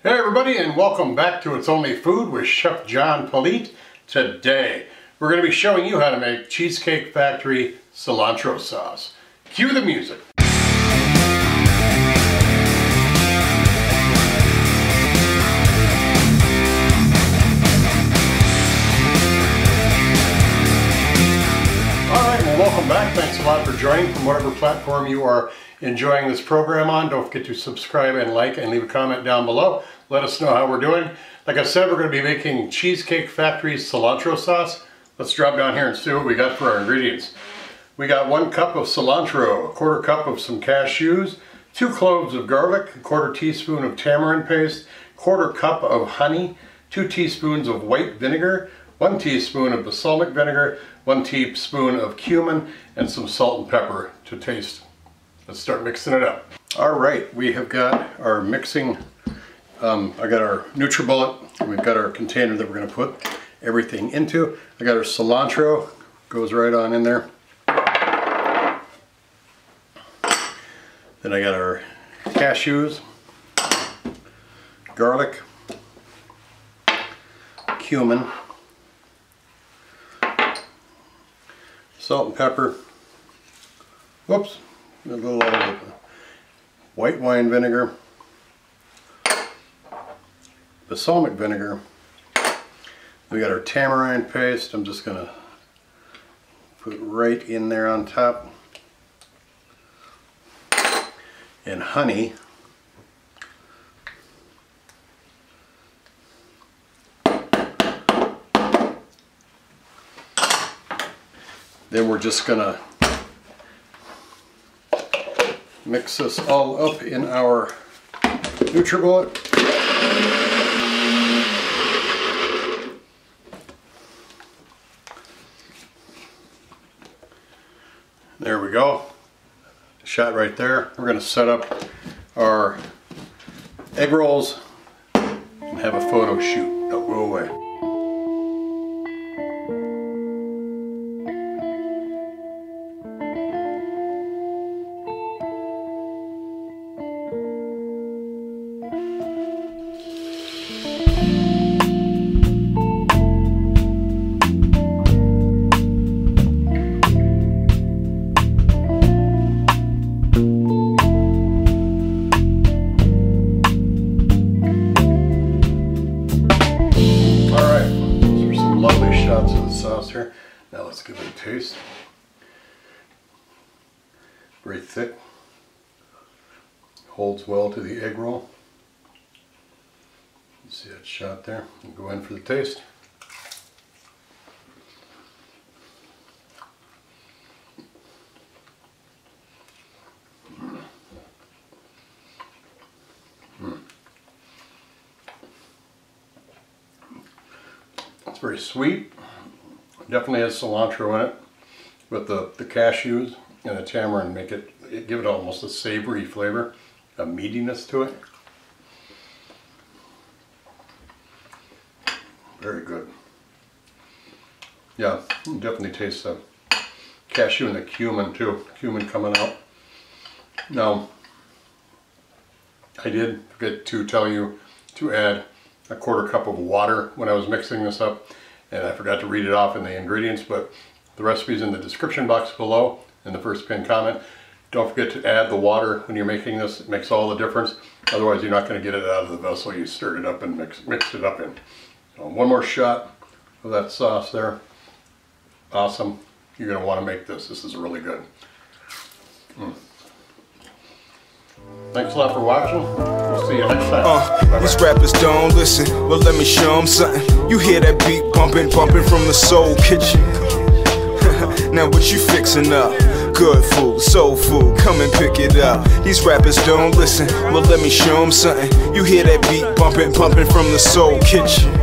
Hey everybody, and welcome back to It's Only Food with Chef John Politte. Today we're going to be showing you how to make Cheesecake Factory Cilantro Sauce. Cue the music. Alright, well welcome back. Thanks a lot for joining from whatever platform you are enjoying this program on. Don't forget to subscribe and like and leave a comment down below. Let us know how we're doing. Like I said, we're going to be making Cheesecake Factory Cilantro Sauce. Let's drop down here and see what we got for our ingredients. We got 1 cup of cilantro, 1/4 cup of some cashews, 2 cloves of garlic, 1/4 teaspoon of tamarind paste, 1/4 cup of honey, 2 teaspoons of white vinegar, 1 teaspoon of balsamic vinegar, 1 teaspoon of cumin, and some salt and pepper to taste. Let's start mixing it up. All right, we have got our mixing. I got our NutriBullet, and we've got our container that we're going to put everything into. I got our cilantro, goes right on in there. Then I got our cashews, garlic, cumin, salt and pepper. Whoops. A little white wine vinegar, balsamic vinegar. We got our tamarind paste. I'm just going to put it right in there on top. And honey. Then we're just going to mix this all up in our NutriBullet. There we go. Shot right there. We're going to set up our egg rolls and have a photo shoot. Don't go away. Shots of the sauce here. Now let's give it a taste. Very thick. Holds well to the egg roll. You see that shot there? We'll go in for the taste. It's very sweet. Definitely has cilantro in it, but the cashews and the tamarind give it almost a savory flavor, a meatiness to it. Very good. Yeah, definitely taste the cashew and the cumin too. Cumin coming out. Now, I did forget to tell you to add a 1/4 cup of water when I was mixing this up, and I forgot to read it off in the ingredients, but the recipe's in the description box below in the first pinned comment. Don't forget to add the water when you're making this. It makes all the difference. Otherwise you're not going to get it out of the vessel you stirred it up and mixed it up in. So 1 more shot of that sauce there. Awesome. You're going to want to make this. This is really good. Thanks a lot for watching. We'll see you next time. These rappers don't listen, well let me show them something. You hear that beat bumping from the soul kitchen. Now what you fixing up? Good food, soul food, come and pick it up. These rappers don't listen, well let me show them something. You hear that beat bumping from the soul kitchen.